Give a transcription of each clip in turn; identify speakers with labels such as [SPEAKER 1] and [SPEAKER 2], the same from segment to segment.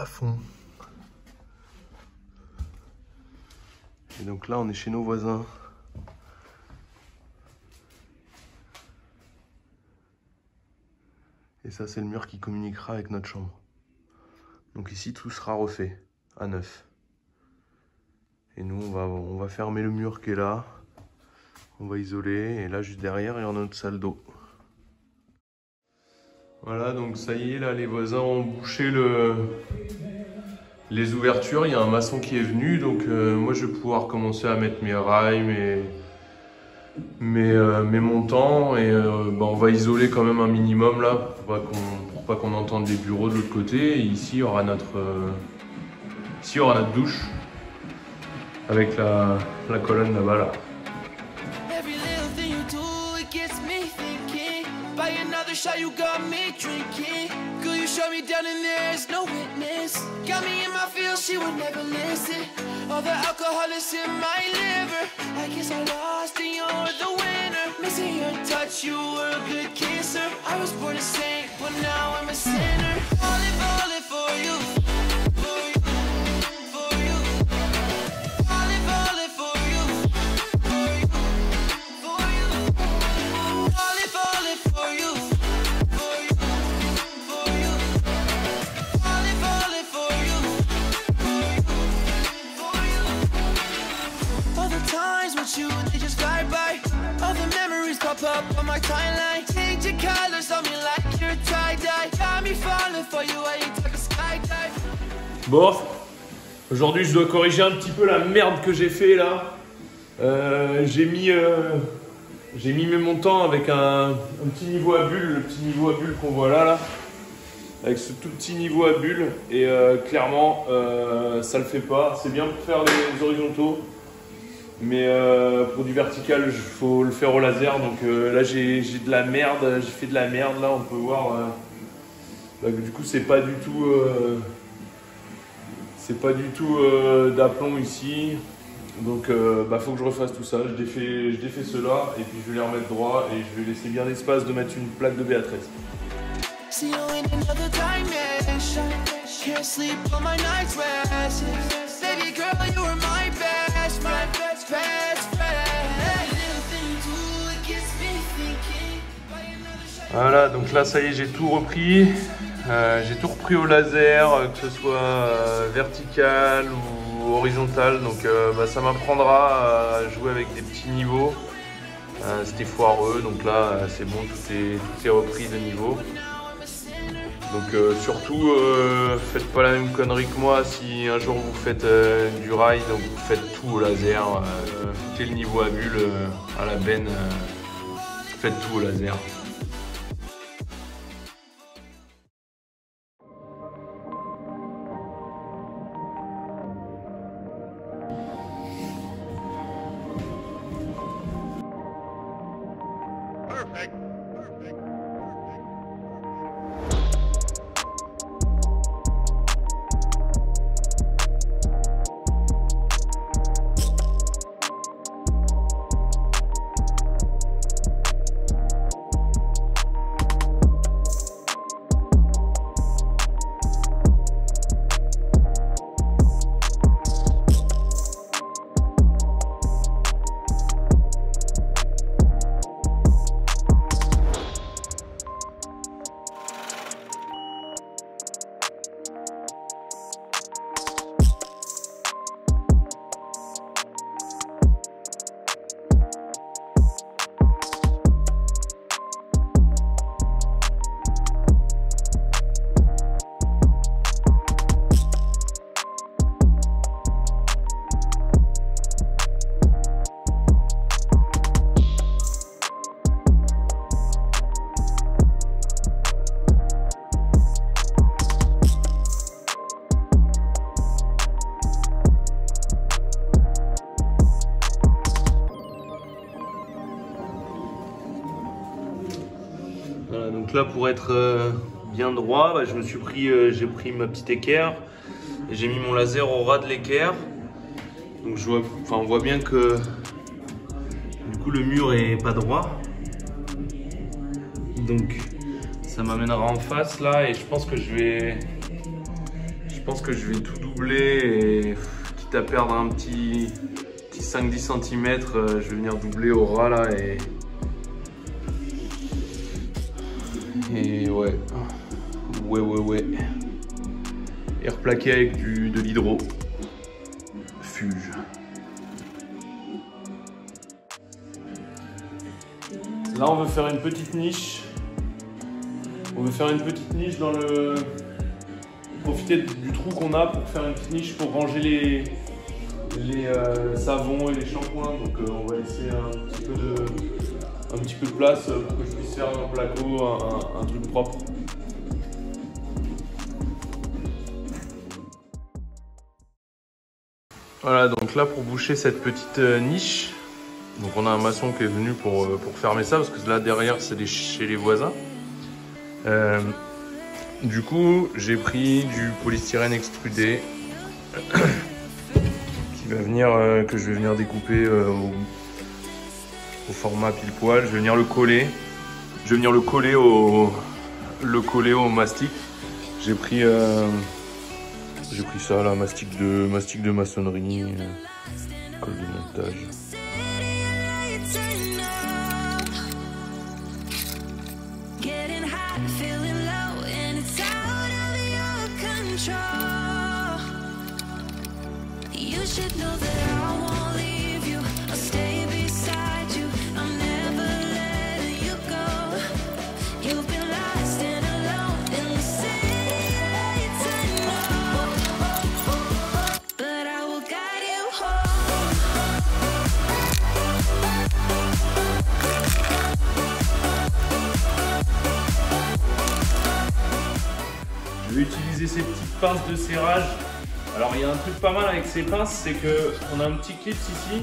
[SPEAKER 1] fond. Et donc là, on est chez nos voisins. Et ça, c'est le mur qui communiquera avec notre chambre. Donc ici, tout sera refait à neuf. Et nous, on va fermer le mur qui est là. On va isoler. Et là, juste derrière, il y a notre salle d'eau. Voilà, donc ça y est, là, les voisins ont bouché les ouvertures. Il y a un maçon qui est venu. Donc moi, je vais pouvoir commencer à mettre mes rails, mes montants. Et on va isoler quand même un minimum là, pour pas qu'on entende les bureaux de l'autre côté. Et ici, il y aura notre douche. Avec la colonne là-bas là. Bon, aujourd'hui je dois corriger un petit peu la merde que j'ai fait là. J'ai mis mes montants avec un petit niveau à bulle, le petit niveau à bulle qu'on voit là, avec ce tout petit niveau à bulle. Et clairement, ça le fait pas. C'est bien pour faire les horizontaux, mais pour du vertical, il faut le faire au laser. Donc là, j'ai de la merde. J'ai fait de la merde là. On peut voir. Du coup, c'est pas du tout. C'est pas du tout d'aplomb ici, donc faut que je refasse tout ça. Je défais cela et puis je vais les remettre droit et je vais laisser bien l'espace de mettre une plaque de BA13. Voilà, donc là ça y est, j'ai tout repris. J'ai tout repris au laser, que ce soit vertical ou horizontal, donc ça m'apprendra à jouer avec des petits niveaux. C'était foireux, donc là c'est bon, tout est repris de niveau. Donc surtout, faites pas la même connerie que moi. Si un jour vous faites du rail, donc vous faites tout au laser, foutez le niveau à bulle à la benne, faites tout au laser. Voilà, donc là pour être bien droit, bah, j'ai pris ma petite équerre et j'ai mis mon laser au ras de l'équerre. Donc on voit bien que du coup le mur est pas droit. Donc ça m'amènera en face là et je pense que je pense que je vais tout doubler et quitte à perdre un petit 5-10 cm, je vais venir doubler au ras là et ouais. Et replaquer avec de l'hydro. Fuge. Là on veut faire une petite niche. On veut faire une petite niche dans le... Profiter du trou qu'on a pour faire une petite niche pour ranger les savons et les shampoings. Donc on va laisser un petit peu de place pour que je puisse faire un placo, un truc propre. Voilà, donc là pour boucher cette petite niche, donc on a un maçon qui est venu pour fermer ça parce que là derrière c'est chez les voisins. Du coup j'ai pris du polystyrène extrudé qui va venir, que je vais venir découper au format pile poil. Je vais venir le coller. Je vais venir le coller au mastic. J'ai pris ça là, mastic de maçonnerie, colle de montage. Je vais utiliser ces petites pinces de serrage. Alors il y a un truc pas mal avec ces pinces, c'est qu'on a un petit clip ici.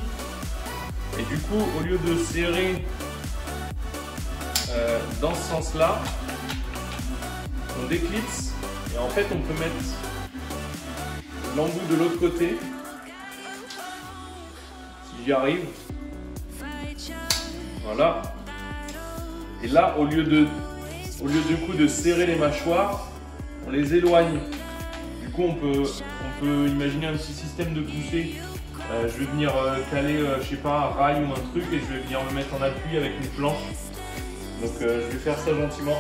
[SPEAKER 1] Et du coup, au lieu de serrer dans ce sens-là, on déclipse. Et en fait, on peut mettre l'embout de l'autre côté. Si j'y arrive. Voilà. Et là, au lieu du coup de serrer les mâchoires, on les éloigne. Du coup, on peut imaginer un petit système de poussée. Je vais venir caler, je sais pas, un rail ou un truc et je vais venir me mettre en appui avec une planche. Donc, je vais faire ça gentiment.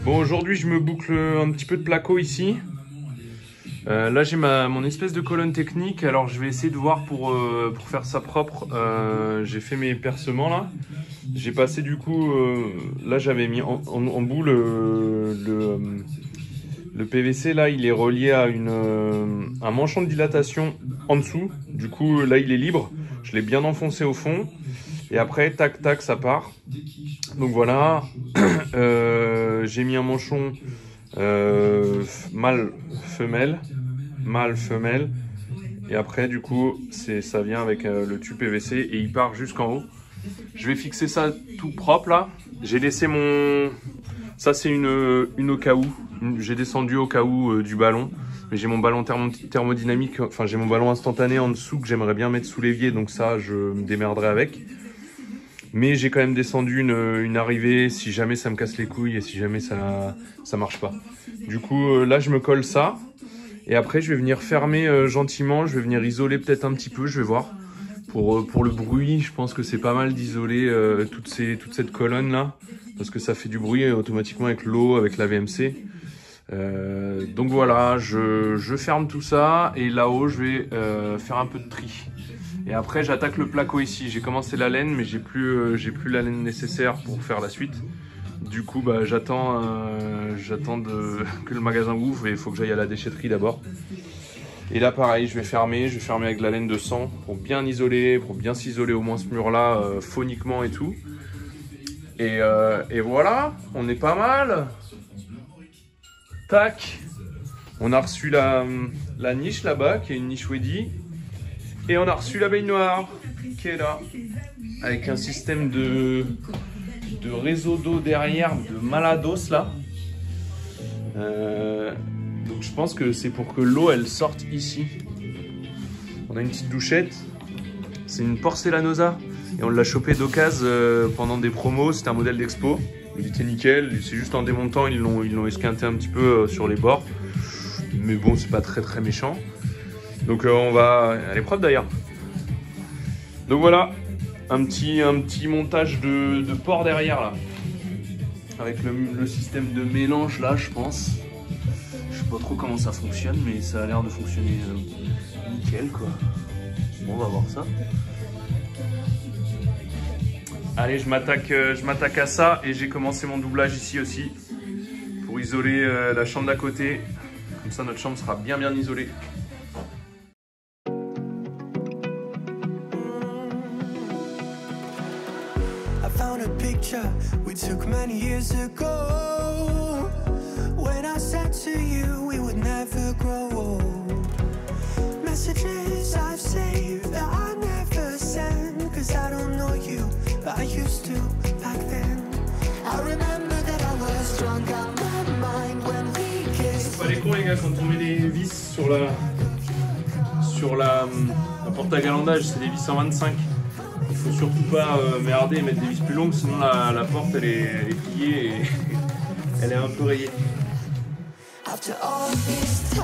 [SPEAKER 1] Bon, aujourd'hui je me boucle un petit peu de placo ici. Là j'ai mon espèce de colonne technique. Alors je vais essayer de voir pour faire ça propre. J'ai fait mes percements là. J'ai passé du coup, là j'avais mis en bout le PVC là, il est relié à un manchon de dilatation en dessous. Du coup là il est libre. Je l'ai bien enfoncé au fond. Et après, tac, tac, ça part. Donc voilà, j'ai mis un manchon mâle, femelle. Et après, du coup, ça vient avec le tube PVC et il part jusqu'en haut. Je vais fixer ça tout propre là. J'ai laissé ça c'est une au cas où. J'ai descendu au cas où du ballon. Mais j'ai mon ballon thermodynamique, enfin j'ai mon ballon instantané en dessous que j'aimerais bien mettre sous l'évier. Donc ça, je me démerderai avec. Mais j'ai quand même descendu une arrivée si jamais ça me casse les couilles et si jamais ça marche pas. Du coup, là, je me colle ça. Et après, je vais venir fermer gentiment. Je vais venir isoler peut-être un petit peu, je vais voir. Pour le bruit, je pense que c'est pas mal d'isoler toute cette colonne-là. Parce que ça fait du bruit automatiquement avec l'eau, avec la VMC. Donc voilà, je ferme tout ça et là-haut je vais faire un peu de tri. Et après j'attaque le placo ici. J'ai commencé la laine mais j'ai plus la laine nécessaire pour faire la suite. Du coup bah, j'attends que le magasin ouvre et il faut que j'aille à la déchetterie d'abord. Et là pareil, je vais fermer avec la laine de sang pour bien isoler, pour bien s'isoler au moins ce mur là phoniquement et tout. Et voilà, on est pas mal. Tac, on a reçu la niche là-bas, qui est une niche Weddy. Et on a reçu la baignoire, qui est là. Avec un système de réseau d'eau derrière, de malados là. Donc je pense que c'est pour que l'eau elle sorte ici. On a une petite douchette. C'est une Porcelanosa. Et on l'a chopé d'occasion pendant des promos. C'était un modèle d'expo. Il était nickel, c'est juste en démontant, ils l'ont esquinté un petit peu sur les bords. Mais bon, c'est pas très très méchant. Donc on va... Elle est propre d'ailleurs. Donc voilà, un petit montage de port derrière là. Avec le système de mélange là, je pense. Je sais pas trop comment ça fonctionne, mais ça a l'air de fonctionner nickel quoi. Bon, on va voir ça. Allez, je m'attaque à ça et j'ai commencé mon doublage ici aussi pour isoler la chambre d'à côté. Comme ça, notre chambre sera bien isolée. I found a picture we took many years ago. When I said to you we would never grow old. Messages I've saved that I never send, 'cause I don't know you. I used to back then. I remember that I was drunk on my mind when we kissed. C'est pas les cons les gars quand on met les vis sur la porte à galandage, c'est des vis 125. Il faut surtout pas merder et mettre des vis plus longues, sinon la porte elle est pliée et elle est un peu rayée. After all this time.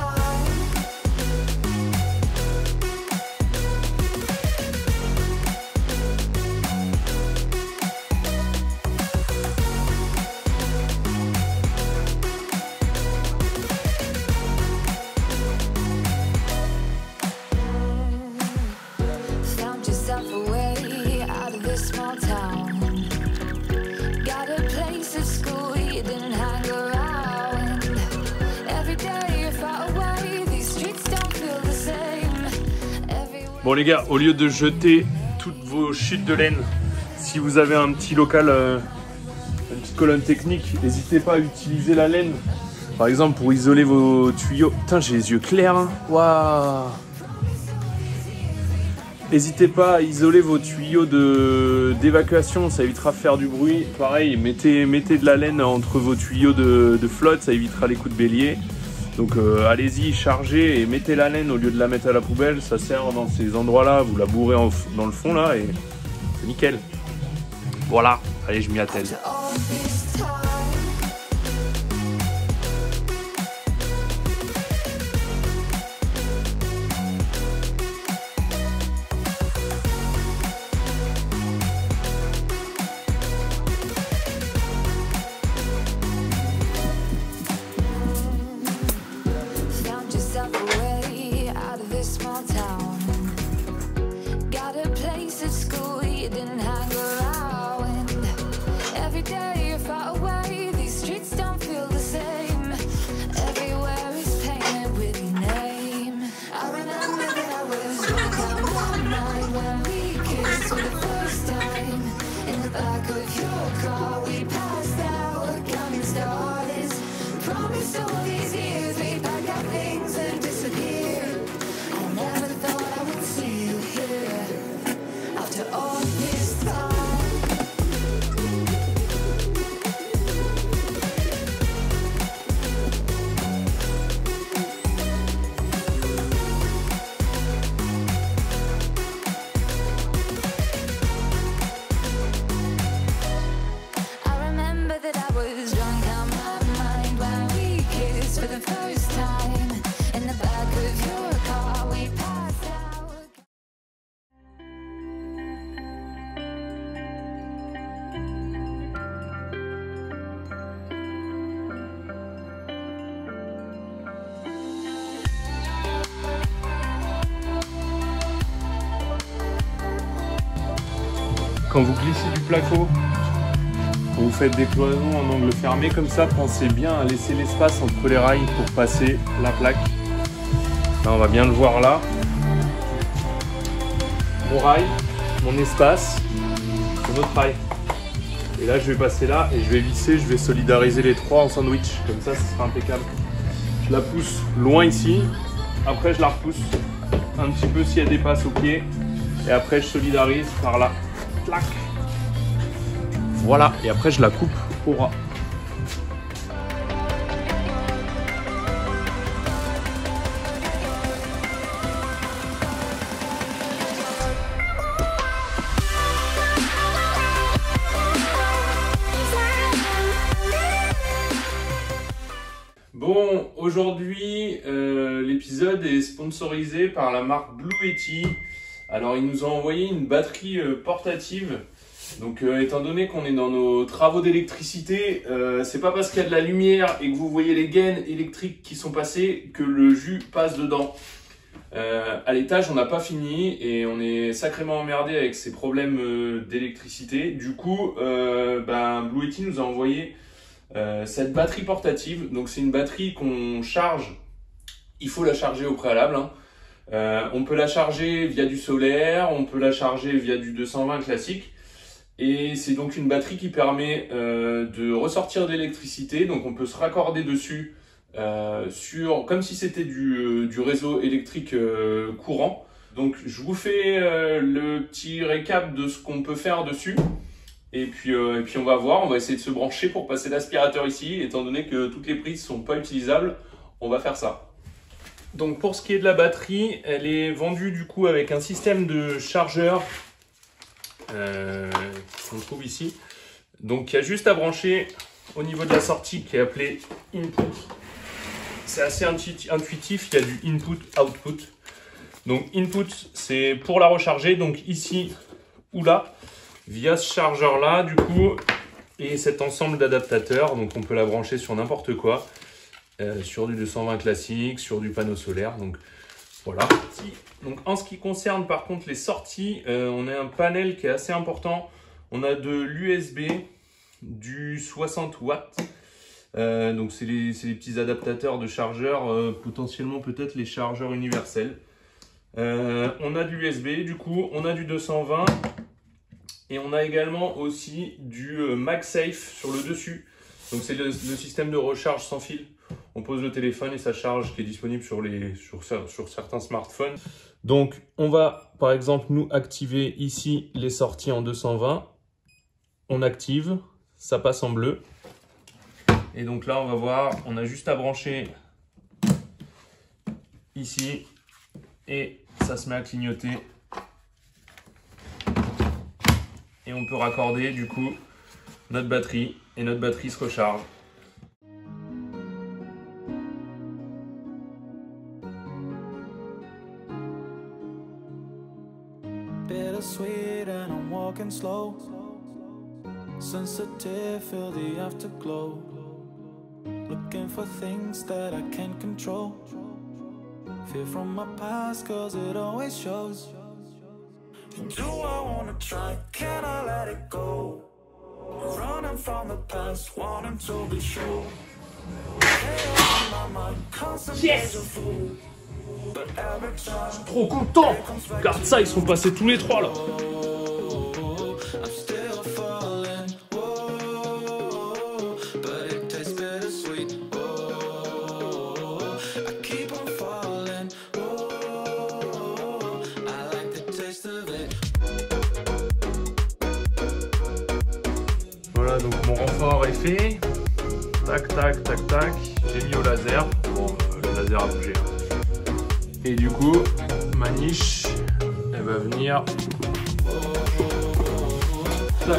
[SPEAKER 1] Bon les gars, au lieu de jeter toutes vos chutes de laine, si vous avez un petit local, une petite colonne technique, n'hésitez pas à utiliser la laine. Par exemple pour isoler vos tuyaux. Putain, j'ai les yeux clairs, hein. Waouh. N'hésitez pas à isoler vos tuyaux d'évacuation, ça évitera de faire du bruit. Pareil, mettez de la laine entre vos tuyaux de flotte, ça évitera les coups de bélier. Donc allez-y, chargez et mettez la laine au lieu de la mettre à la poubelle. Ça sert dans ces endroits-là, vous la bourrez dans le fond là et c'est nickel. Voilà, allez, je m'y attelle. quand vous glissez du placo, quand vous faites des cloisons en angle fermé comme ça, pensez bien à laisser l'espace entre les rails pour passer la plaque. Là, on va bien le voir là. Mon rail, mon espace, mon autre rail. Et là, je vais passer là et je vais visser, je vais solidariser les trois en sandwich. Comme ça, ce sera impeccable. Je la pousse loin ici. Après, je la repousse un petit peu si elle dépasse au pied. Et après, je solidarise par là. Clac. Voilà. Et après, je la coupe au ras. Bon, aujourd'hui, l'épisode est sponsorisé par la marque Blue Yeti. Alors, ils nous ont envoyé une batterie portative. Donc, étant donné qu'on est dans nos travaux d'électricité, c'est pas parce qu'il y a de la lumière et que vous voyez les gaines électriques qui sont passées que le jus passe dedans. À l'étage, on n'a pas fini et on est sacrément emmerdé avec ces problèmes d'électricité. Du coup, Blue Yeti nous a envoyé cette batterie portative. Donc c'est une batterie qu'on charge, il faut la charger au préalable, hein. On peut la charger via du solaire, on peut la charger via du 220 classique, et c'est donc une batterie qui permet de ressortir de l'électricité. Donc on peut se raccorder dessus comme si c'était du réseau électrique courant. Donc je vous fais le petit récap de ce qu'on peut faire dessus. Et puis on va voir, on va essayer de se brancher pour passer l'aspirateur ici. Étant donné que toutes les prises ne sont pas utilisables, on va faire ça. Donc pour ce qui est de la batterie, elle est vendue du coup avec un système de chargeur qu'on trouve ici. Donc il y a juste à brancher au niveau de la sortie qui est appelé input. C'est assez intuitif, il y a du input-output. Donc input, c'est pour la recharger, donc ici ou là, via ce chargeur là du coup, et cet ensemble d'adaptateurs. Donc on peut la brancher sur n'importe quoi, sur du 220 classique, sur du panneau solaire. Donc voilà. Donc en ce qui concerne par contre les sorties, on a un panel qui est assez important. On a de l'USB, du 60 watts. Donc c'est les petits adaptateurs de chargeurs, potentiellement peut-être les chargeurs universels. On a de l'USB, du coup on a du 220. Et on a également aussi du MagSafe sur le dessus. Donc c'est le système de recharge sans fil. On pose le téléphone et ça charge, qui est disponible sur certains smartphones. Donc on va par exemple nous activer ici les sorties en 220. On active, ça passe en bleu. Et donc là on va voir, on a juste à brancher ici et ça se met à clignoter. Et on peut raccorder du coup notre batterie et notre batterie se recharge.
[SPEAKER 2] Bittersweet and I'm walking slow. Sensitive, feel the afterglow. Looking for things that I can't control. Fear from my past cause it always shows. Do I wanna try? Can I let it go? Running from the past, wanting to be sure.
[SPEAKER 1] Yes! Je suis trop content! Regarde ça, ils sont passés tous les trois là. Voilà, donc mon renfort est fait. Tac, tac, tac, tac. J'ai mis au laser. Bon, le laser a bougé. Et du coup, ma niche, elle va venir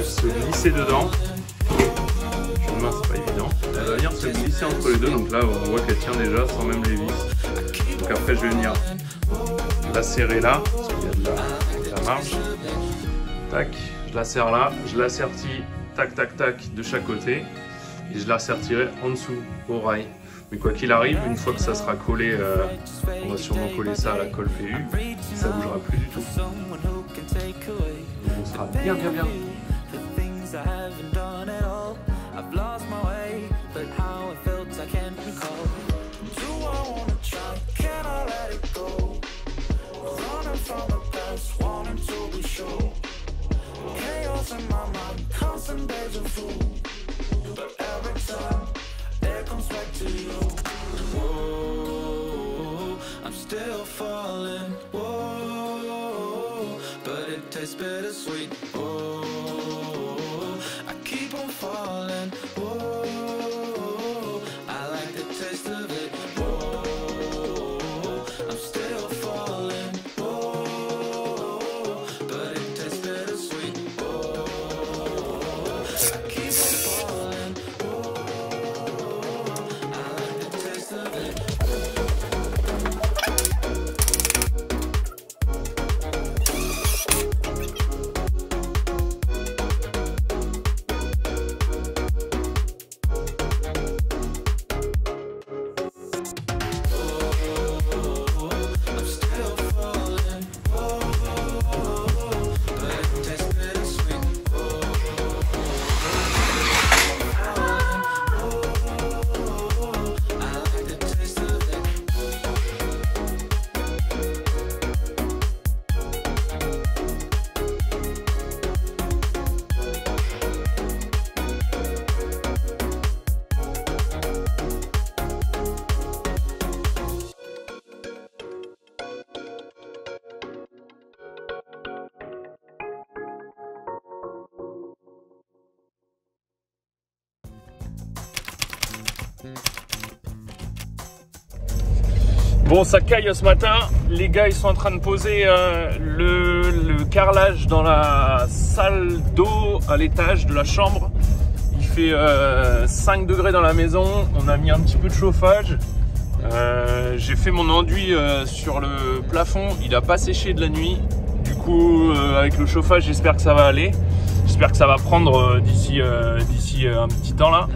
[SPEAKER 1] se glisser dedans. Une main, c'est pas évident. Elle va venir se glisser entre les deux. Donc là, on voit qu'elle tient déjà sans même les vis. Donc après, je vais venir la serrer là, parce qu'il y a de la marge. Tac, je la serre là, je la sertis. Tac, tac, tac, de chaque côté. Et je la ressertirai en dessous, au rail. Mais quoi qu'il arrive, une fois que ça sera collé, on va sûrement coller ça à la colle PU, ça bougera plus du tout. Donc sera bien.
[SPEAKER 2] I'm still falling, whoa, but it tastes bittersweet, whoa, I keep on falling, whoa, I like the taste of it, whoa, I'm still falling, whoa, but it tastes bittersweet, whoa, I keep on falling, whoa, I like the taste of it.
[SPEAKER 1] Bon, ça caille ce matin. Les gars, ils sont en train de poser le carrelage dans la salle d'eau à l'étage de la chambre. Il fait 5 degrés dans la maison. On a mis un petit peu de chauffage. J'ai fait mon enduit sur le plafond. Il n'a pas séché de la nuit. Du coup, avec le chauffage, j'espère que ça va aller. J'espère que ça va prendre d'ici un petit temps là.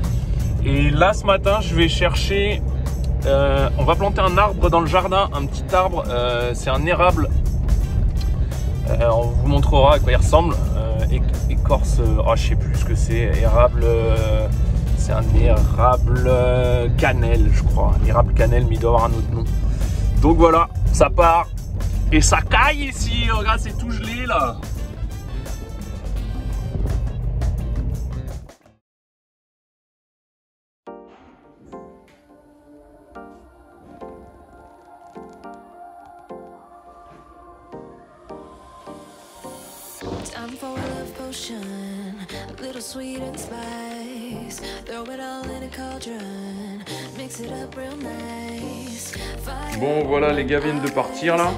[SPEAKER 1] Et là, ce matin, je vais chercher... on va planter un arbre dans le jardin, un petit arbre, c'est un érable. On vous montrera à quoi il ressemble. Écorce, oh, je sais plus ce que c'est. Érable, c'est un érable cannelle, je crois. Un érable cannelle, mais il doit avoir un autre nom. Donc voilà, ça part. Et ça caille ici, regarde, c'est tout gelé là.
[SPEAKER 3] Time for a love potion, a little sweet and spice. Throw it all in a cauldron, mix it up real nice.
[SPEAKER 1] Bon voilà, les gars viennent de partir là.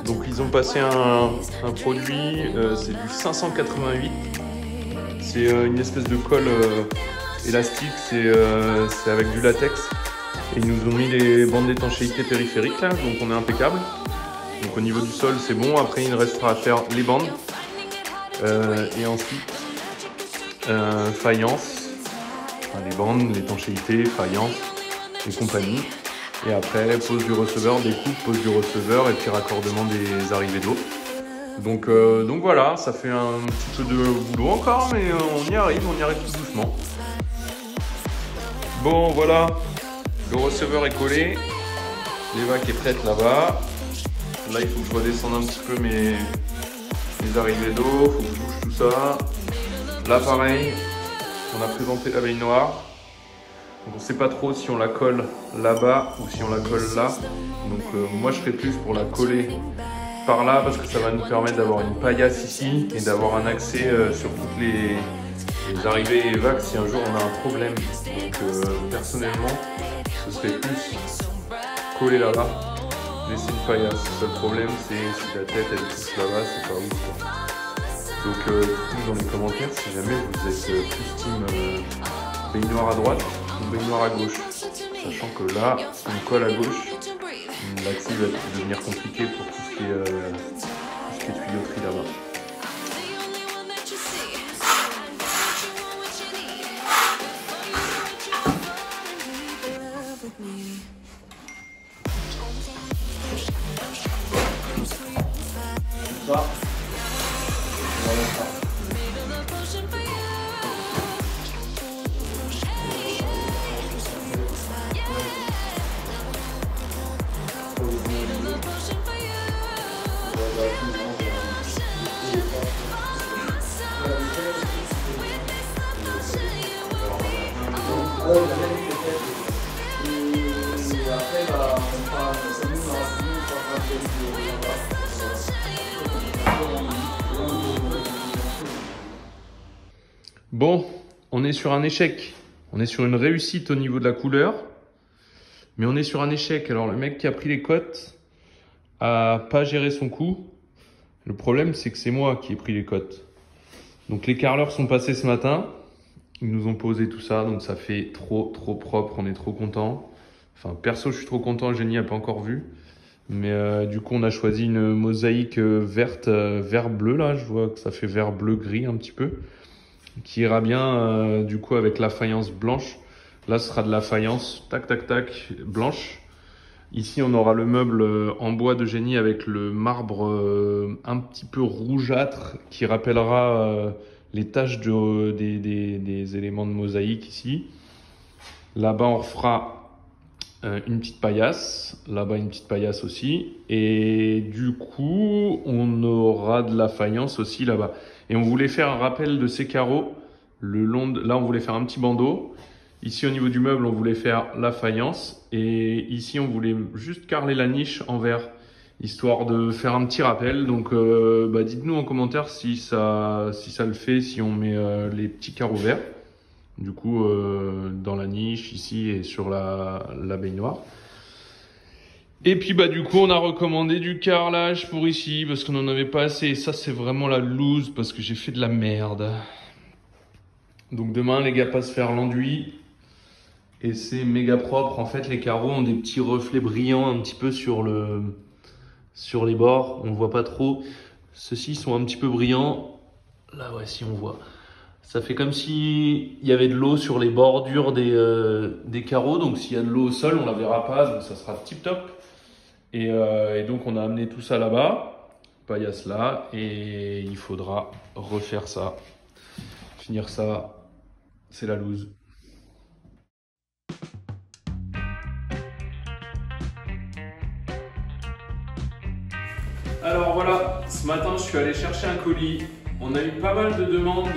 [SPEAKER 1] Donc ils ont passé un produit, c'est du 588. C'est une espèce de colle élastique, c'est avec du latex. Et ils nous ont mis des bandes d'étanchéité périphériques là, donc on est impeccable. Donc au niveau du sol c'est bon, après il restera à faire les bandes. Et ensuite faïence, enfin, les bandes, l'étanchéité, faïence et compagnie. Et après pose du receveur, découpe, pose du receveur et puis raccordement des arrivées d'eau. Donc voilà, ça fait un petit peu de boulot encore, mais on y arrive tout doucement. Bon voilà, le receveur est collé, l'évac est prête là-bas. Là il faut que je redescende un petit peu mes arrivées d'eau, il faut que je bouge tout ça. Là pareil, on a présenté la baignoire. Donc on ne sait pas trop si on la colle là-bas ou si on la colle là. Donc moi je serais plus pour la coller par là parce que ça va nous permettre d'avoir une paillasse ici et d'avoir un accès sur toutes les arrivées et vagues si un jour on a un problème. Donc personnellement, ce serait plus coller là-bas. Laisser une paillasse. Le seul problème c'est si la tête elle touche là-bas, c'est pas ouf quoi. Donc dites-nous dans les commentaires si jamais vous êtes plus team baignoire à droite ou baignoire à gauche. Sachant que là, si on colle à gauche, l'accès va devenir compliqué pour tout ce qui est tuyauterie là-bas. Ça, on va le faire. Bon, on est sur un échec. On est sur une réussite au niveau de la couleur, mais on est sur un échec. Alors le mec qui a pris les cotes a pas géré son coup. Le problème, c'est que c'est moi qui ai pris les cotes. Donc les carreleurs sont passés ce matin. Ils nous ont posé tout ça, donc ça fait trop propre. On est trop content. Enfin, perso, je suis trop content. Génie n'a pas encore vu. Mais du coup, on a choisi une mosaïque verte, vert-bleu. Là, je vois que ça fait vert-bleu-gris un petit peu. Qui ira bien du coup avec la faïence blanche. Là, ce sera de la faïence, tac, tac, tac, blanche. Ici, on aura le meuble en bois de génie avec le marbre un petit peu rougeâtre qui rappellera les taches des éléments de mosaïque ici. Là-bas, on refera une petite paillasse. Là-bas, une petite paillasse aussi. Et du coup, on aura de la faïence aussi là-bas. Et on voulait faire un rappel de ces carreaux le long de... Là, on voulait faire un petit bandeau. Ici, au niveau du meuble, on voulait faire la faïence. Et ici, on voulait juste carreler la niche en verre, histoire de faire un petit rappel. Donc, dites-nous en commentaire si ça le fait, si on met les petits carreaux verts. Du coup, dans la niche, ici, et sur la baignoire. Et puis du coup on a recommandé du carrelage pour ici parce qu'on n'en avait pas assez. Et ça c'est vraiment la loose parce que j'ai fait de la merde. Donc demain les gars passent faire l'enduit. Et c'est méga propre. En fait les carreaux ont des petits reflets brillants un petit peu sur les bords. On ne voit pas trop. Ceux-ci sont un petit peu brillants. Là ouais si on voit. Ça fait comme s'il y avait de l'eau sur les bordures des carreaux. Donc s'il y a de l'eau au sol on la verra pas. Donc ça sera tip top. Et donc on a amené tout ça là-bas, paillasse là, et il faudra refaire ça, finir ça, c'est la loose. Alors voilà, ce matin je suis allé chercher un colis. On a eu pas mal de demandes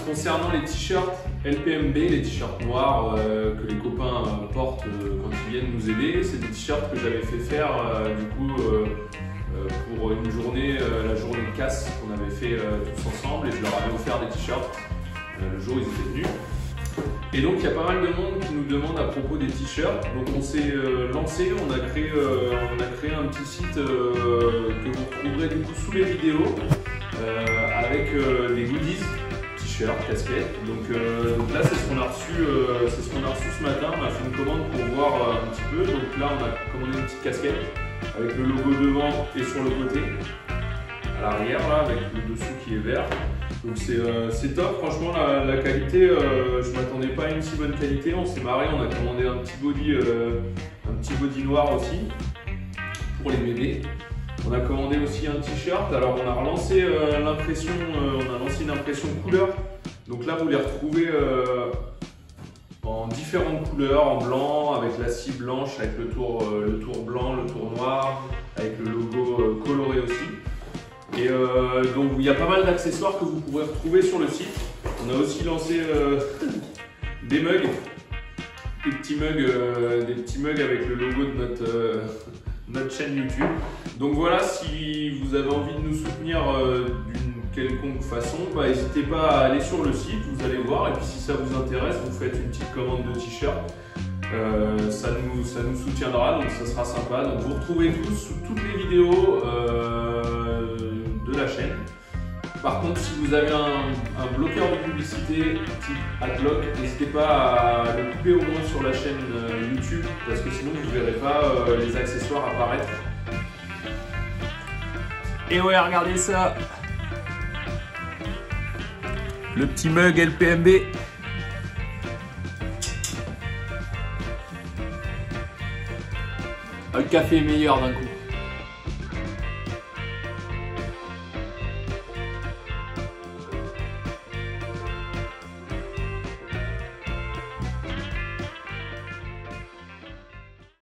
[SPEAKER 1] concernant les t-shirts LPMB, les t-shirts noirs que les copains portent quand ils viennent nous aider. C'est des t-shirts que j'avais fait faire pour une journée, la journée de casse qu'on avait fait tous ensemble, et je leur avais offert des t-shirts le jour où ils étaient venus. Et donc il y a pas mal de monde qui nous demande à propos des t-shirts. Donc on s'est lancé, on a créé un petit site que vous retrouverez du coup sous les vidéos avec des goodies, t-shirts, casquettes. Donc là c'est ce qu'on a reçu, ce matin. On a fait une commande pour voir un petit peu. Donc là on a commandé une petite casquette avec le logo devant et sur le côté, à l'arrière là avec le dessous qui est vert. Donc c'est top, franchement la qualité, je m'attendais pas à une si bonne qualité, on s'est marré, on a commandé un petit body noir aussi pour les bébés. On a commandé aussi un t-shirt, alors on a relancé l'impression, on a lancé une impression couleur. Donc là vous les retrouvez en différentes couleurs, en blanc, avec la scie blanche, avec le tour blanc, le tour noir, avec le logo coloré aussi. Et donc il y a pas mal d'accessoires que vous pourrez retrouver sur le site. On a aussi lancé des mugs, des petits mugs avec le logo de notre chaîne YouTube. Donc voilà, si vous avez envie de nous soutenir d'une quelconque façon, n'hésitez pas à aller sur le site, vous allez voir, et puis si ça vous intéresse, vous faites une petite commande de t-shirt. Ça nous soutiendra, donc ça sera sympa. Donc vous retrouvez tous sous toutes les vidéos de la chaîne. Par contre, si vous avez un bloqueur de publicité type Adblock, n'hésitez pas à le couper au moins sur la chaîne YouTube, parce que sinon vous ne verrez pas les accessoires apparaître. Et ouais, regardez ça, le petit mug LPMB. Le café est meilleur d'un coup.